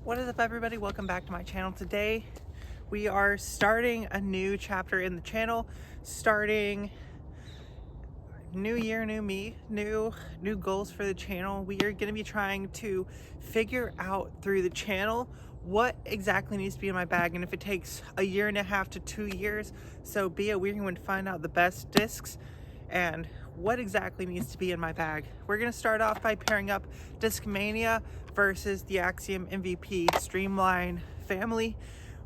What is up, everybody? Welcome back to my channel. Today we are starting a new chapter in the channel, starting new year, new me, new goals for the channel. We are going to be trying to figure out through the channel what exactly needs to be in my bag, and if it takes a year and a half to 2 years, so be it. We're going to find out the best discs and what exactly needs to be in my bag. We're going to start off by pairing up Discmania versus the Axiom MVP Streamline family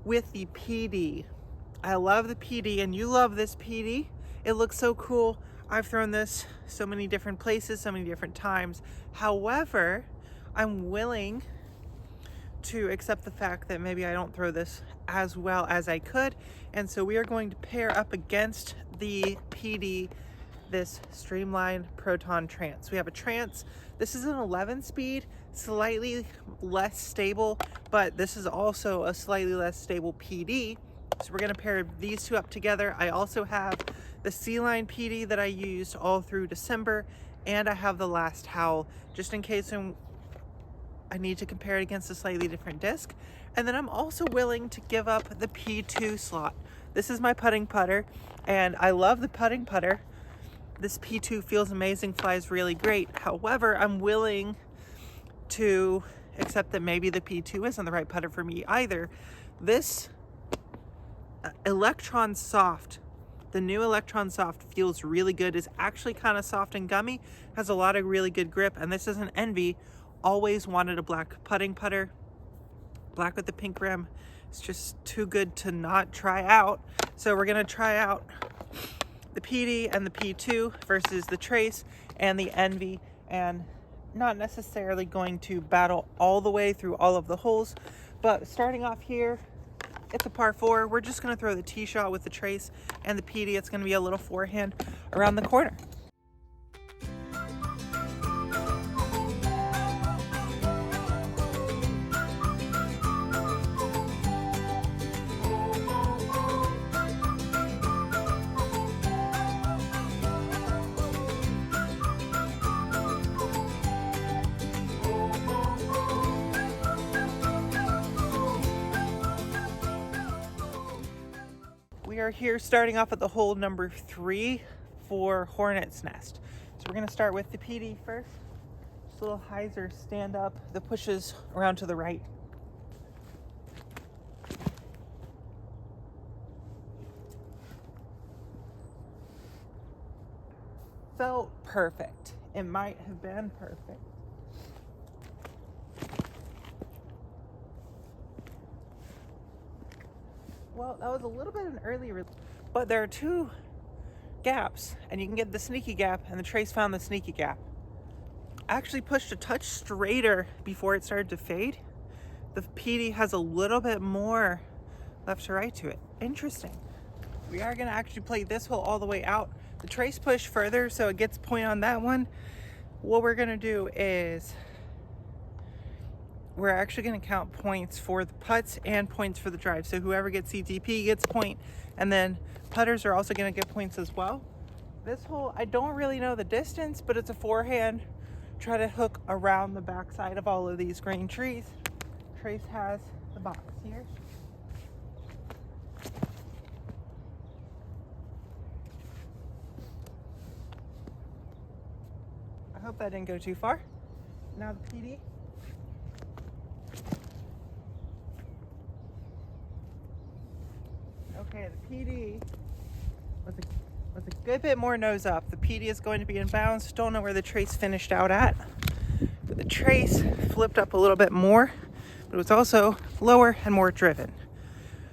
with the PD. I love the PD, and you love this PD. It looks so cool. I've thrown this so many different places, so many different times. However, I'm willing to accept the fact that maybe I don't throw this as well as I could, and so we are going to pair up against the PD this Streamline Proton Trance. We have a Trance. This is an 11 speed, slightly less stable, but this is also a slightly less stable PD. So we're going to pair these two up together. I also have the C-Line PD that I used all through December, and I have the Last Howl just in case I need to compare it against a slightly different disc. And then I'm also willing to give up the P2 slot. This is my putting putter, and I love the putting putter. This P2 feels amazing, flies really great. However, I'm willing to accept that maybe the P2 isn't the right putter for me either. This Electron Soft, the new Electron Soft, feels really good. It's actually kind of soft and gummy, has a lot of really good grip, and this is an Envy. Always wanted a black putting putter. Black with the pink rim. It's just too good to not try out. So we're gonna try out the PD and the P2 versus the Trace and the Envy, and not necessarily going to battle all the way through all of the holes, but starting off here, it's a par 4. We're just going to throw the tee shot with the Trace and the PD. It's going to be a little forehand around the corner. We are here starting off at the hole number 3 for Hornet's Nest. So we're going to start with the PD first. Just a little hyzer stand up that pushes around to the right. Felt perfect. It might have been perfect. Well, that was a little bit an early release, but there are 2 gaps, and you can get the sneaky gap, and the Trace found the sneaky gap. I actually pushed a touch straighter before it started to fade. The PD has a little bit more left to right to it. Interesting. We are going to actually play this hole all the way out. The Trace pushed further, so it gets a point on that one. What we're going to do is we're actually going to count points for the putts and points for the drive. So whoever gets CTP gets a point, and then putters are also going to get points as well. This hole, I don't really know the distance, but it's a forehand. Try to hook around the backside of all of these green trees. Trace has the box here. I hope that didn't go too far. Now the PD. Okay, the PD was a good bit more nose up. The PD is going to be in bounds. Don't know where the Trace finished out at, but the Trace flipped up a little bit more, but it was also lower and more driven.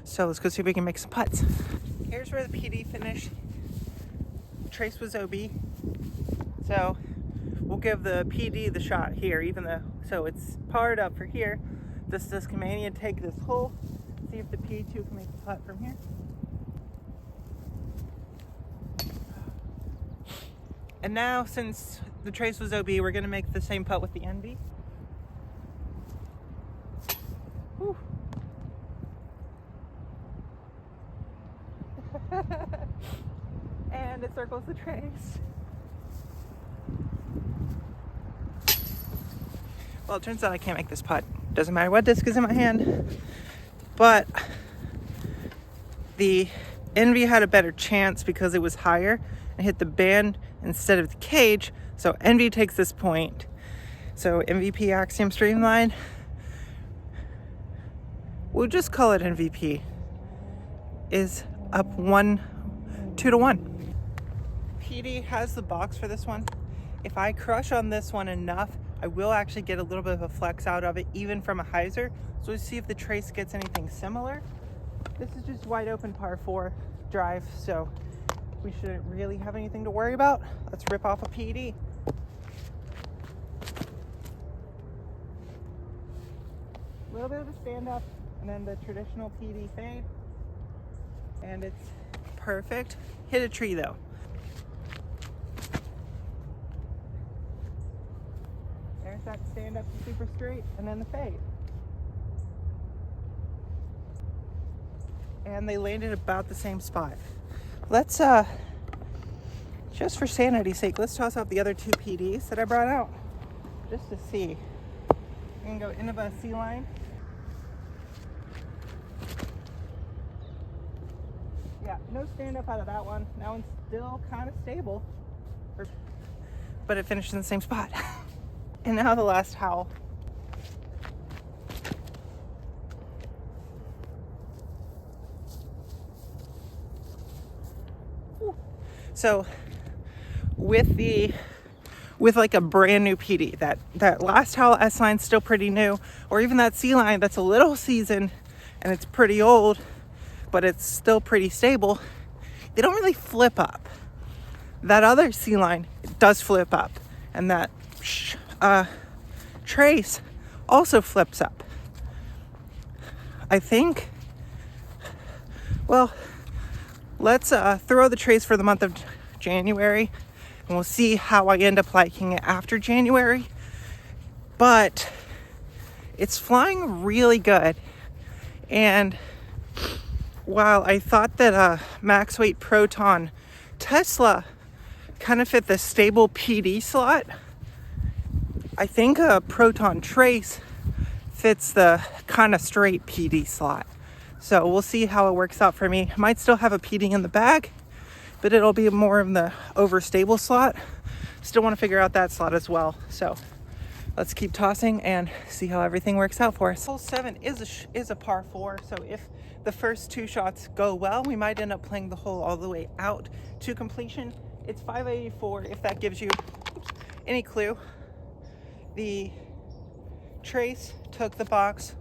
So let's go see if we can make some putts. Here's where the PD finished. Trace was OB, so we'll give the PD the shot here, even though, so it's parred up for here. This Discmania take this hole, see if the P2 can make a putt from here. And now, since the Trace was OB, we're going to make the same putt with the Envy. Whew. And it circles the Trace. Well, it turns out I can't make this putt. Doesn't matter what disc is in my hand. But the Envy had a better chance because it was higher and hit the band instead of the cage. So Envy takes this point. So MVP Axiom Streamline, we'll just call it MVP, is up 2-1. PD has the box for this one. If I crush on this one enough, I will actually get a little bit of a flex out of it, even from a hyzer. So let's see if the trace gets anything similar. This is just wide open par 4 drive, so we shouldn't really have anything to worry about. Let's rip off a PD. A little bit of a stand up, and then the traditional PD fade. And it's perfect. Hit a tree though. There's that stand up to super straight, and then the fade. And they landed about the same spot. Let's just for sanity's sake, let's toss out the other 2 PDs that I brought out just to see. I'm gonna go into the C line. Yeah, no stand up out of that one. That one's still kind of stable, but it finished in the same spot. And now the last howl. So with like a brand new PD, that last howl S line's still pretty new, or even that C line that's a little seasoned and it's pretty old, but it's still pretty stable, they don't really flip up. That other C line does flip up, and that trace also flips up. I think, well, let's throw the trace for the month of January, and we'll see how I end up liking it after January. But it's flying really good, and while I thought that max weight Proton Tesla kind of fit the stable PD slot, I think a Proton Trace fits the kind of straight PD slot. So we'll see how it works out for me. Might still have a PD in the bag, but it'll be more in the overstable slot. Still want to figure out that slot as well. So let's keep tossing and see how everything works out for us. Hole 7 is a par 4, so if the first 2 shots go well, we might end up playing the hole all the way out to completion. It's 584, if that gives you any clue. The trace took the box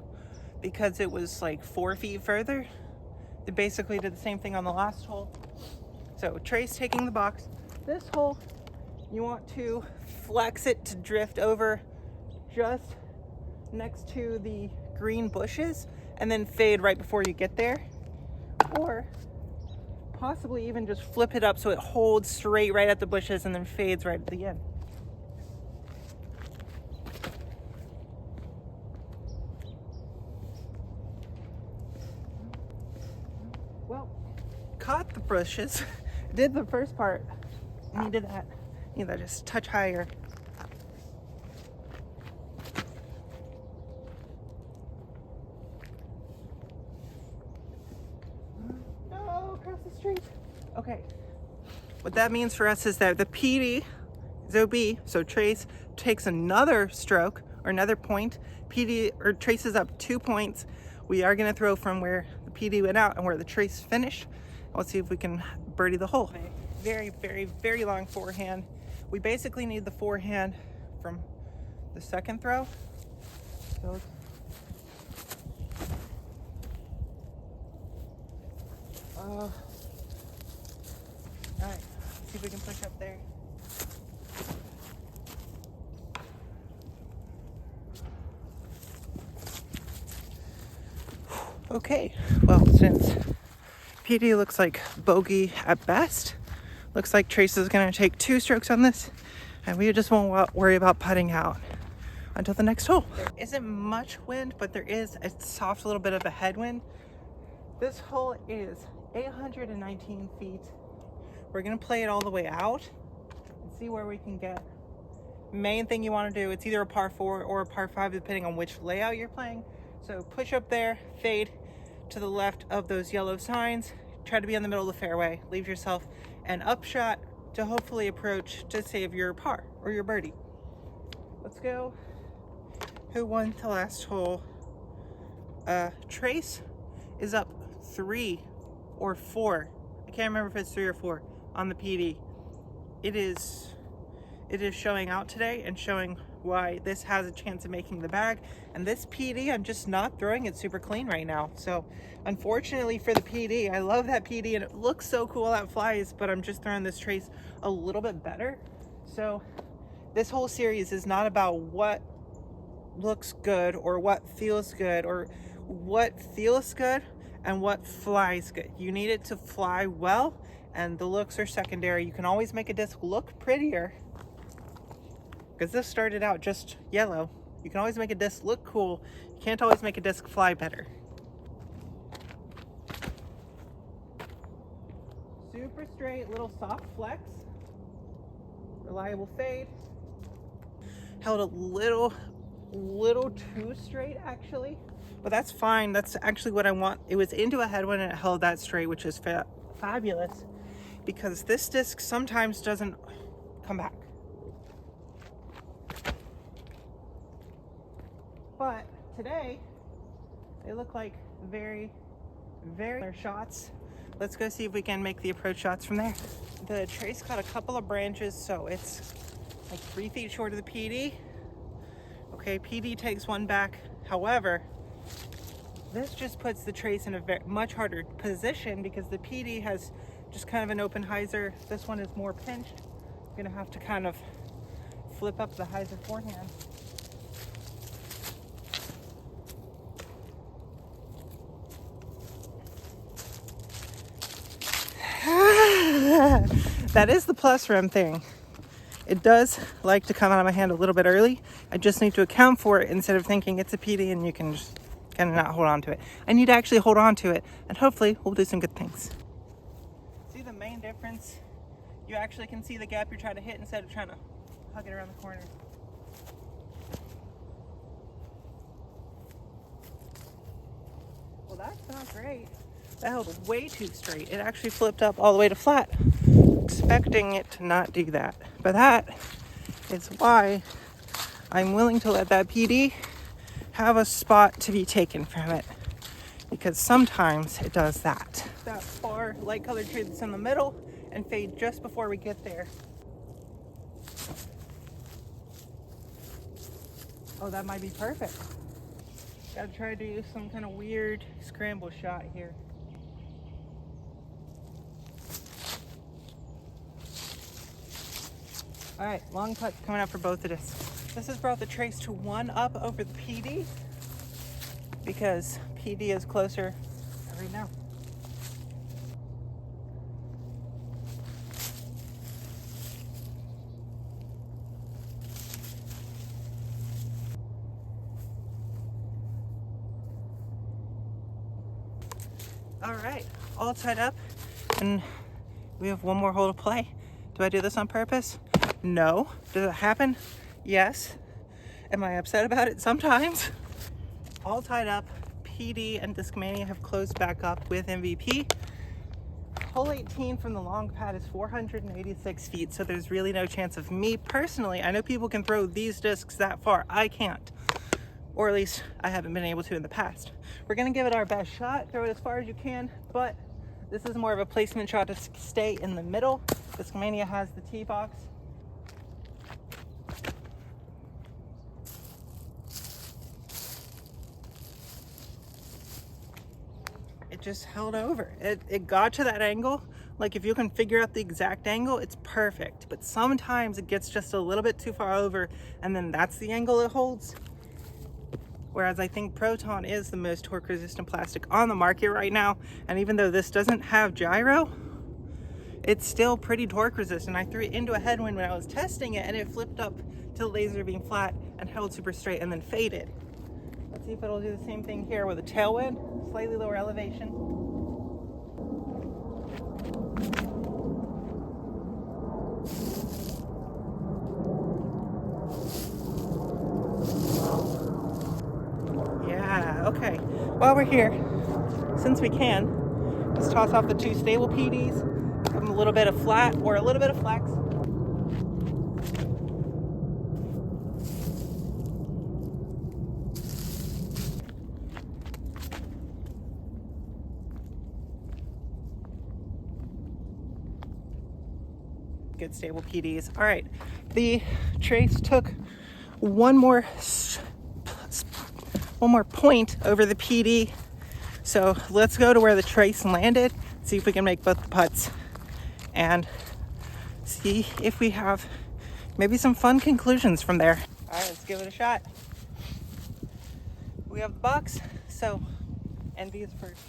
because it was like 4 feet further. They basically did the same thing on the last hole. So trace taking the box. This hole, you want to flex it to drift over just next to the green bushes and then fade right before you get there. Or possibly even just flip it up so it holds straight right at the bushes and then fades right at the end. Well, caught the bushes, did the first part, needed that just a touch higher. No, across the street. Okay, what that means for us is that the PD is OB, so trace takes another stroke or another point. PD or traces up 2 points. We are gonna throw from where the PD went out and where the trace finished. Let's see if we can birdie the hole. Very, very, very long forehand. We basically need the forehand from the second throw. So all right, let's see if we can push up there. Okay, well, since PD looks like bogey at best, looks like Trace is going to take 2 strokes on this, and we just won't worry about putting out until the next hole. There isn't much wind, but there is a soft little bit of a headwind. This hole is 819 feet. We're going to play it all the way out and see where we can get Main thing you want to do, it's either a par 4 or a par 5 depending on which layout you're playing. So push up there, fade to the left of those yellow signs, try to be in the middle of the fairway, leave yourself an upshot to hopefully approach to save your par or your birdie. Let's go. Who won the last hole? Trace is up 3 or 4. I can't remember if it's 3 or 4 on the PD. It is showing out today and showing why this has a chance of making the bag. And this PD, I'm just not throwing it super clean right now. So unfortunately for the PD, I love that PD and it looks so cool that flies, but I'm just throwing this trace a little bit better. So this whole series is not about what looks good or what feels good, or what feels good and what flies good. You need it to fly well, and the looks are secondary. You can always make a disc look prettier, because this started out just yellow. You can always make a disc look cool. You can't always make a disc fly better. Super straight, little soft flex. Reliable fade. Held a little too straight actually, but that's fine. That's actually what I want. It was into a headwind and it held that straight, which is fabulous, because this disc sometimes doesn't come back. But today they look like very shots. Let's go see if we can make the approach shots from there. The trace caught a couple of branches, so it's like 3 feet short of the PD. Okay, PD takes one back. However, this just puts the trace in a much harder position, because the PD has just kind of an open hyzer. This one is more pinched. I'm gonna have to kind of flip up the hyzer forehand. That is the plus rim thing. It does like to come out of my hand a little bit early. I just need to account for it instead of thinking it's a PD and you can just kind of not hold on to it. I need to actually hold on to it, and hopefully we'll do some good things. See the main difference? You actually can see the gap you're trying to hit instead of trying to hug it around the corner. Well, that's not great. That held way too straight. It actually flipped up all the way to flat, expecting it to not do that. But that is why I'm willing to let that PD have a spot to be taken from it, because sometimes it does that. That far light colored tree that's in the middle and fade just before we get there. Oh, that might be perfect. Gotta try to do some kind of weird scramble shot here. All right, long putts coming up for both of this. This has brought the trace to 1 up over the PD, because PD is closer right now. All right, all tied up, and we have one more hole to play. Do I do this on purpose? No. Does it happen? Yes. Am I upset about it? Sometimes. All tied up. PD and Discmania have closed back up with MVP. Hole 18 from the long pad is 486 feet, so there's really no chance of me personally. I know people can throw these discs that far. I can't. Or at least I haven't been able to in the past. We're gonna give it our best shot, throw it as far as you can, but this is more of a placement shot to stay in the middle. Discmania has the tee box. It just held over. It got to that angle. Like, if you can figure out the exact angle, it's perfect. But sometimes it gets just a little bit too far over, and then that's the angle it holds. Whereas I think Proton is the most torque resistant plastic on the market right now. And even though this doesn't have gyro, it's still pretty torque resistant. I threw it into a headwind when I was testing it, and it flipped up to the laser beam flat and held super straight and then faded. Let's see if it'll do the same thing here with a tailwind, slightly lower elevation. while we're here, since we can, let's toss off the 2 stable PDs, give them a little bit of flat or a little bit of flex. Good stable PDs. All right, the trace took one more point over the PD, so let's go to where the trace landed, see if we can make both the putts and see if we have maybe some fun conclusions from there. All right, let's give it a shot. We have the box, so Envy is first.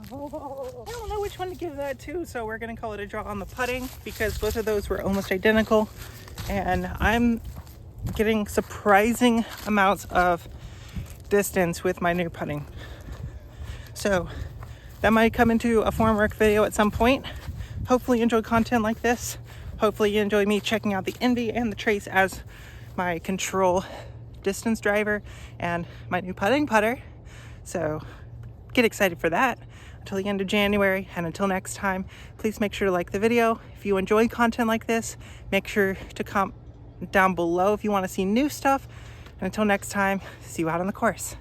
I don't know which one to give that to, so we're gonna call it a draw on the putting because both of those were almost identical, and I'm getting surprising amounts of distance with my new putting. So that might come into a form work video at some point. Hopefully you enjoy content like this. Hopefully you enjoy me checking out the Envy and the Trace as my control distance driver and my new putting putter. So get excited for that until the end of January, and until next time, please make sure to like the video. If you enjoy content like this, make sure to comment down below if you want to see new stuff, and until next time, see you out on the course.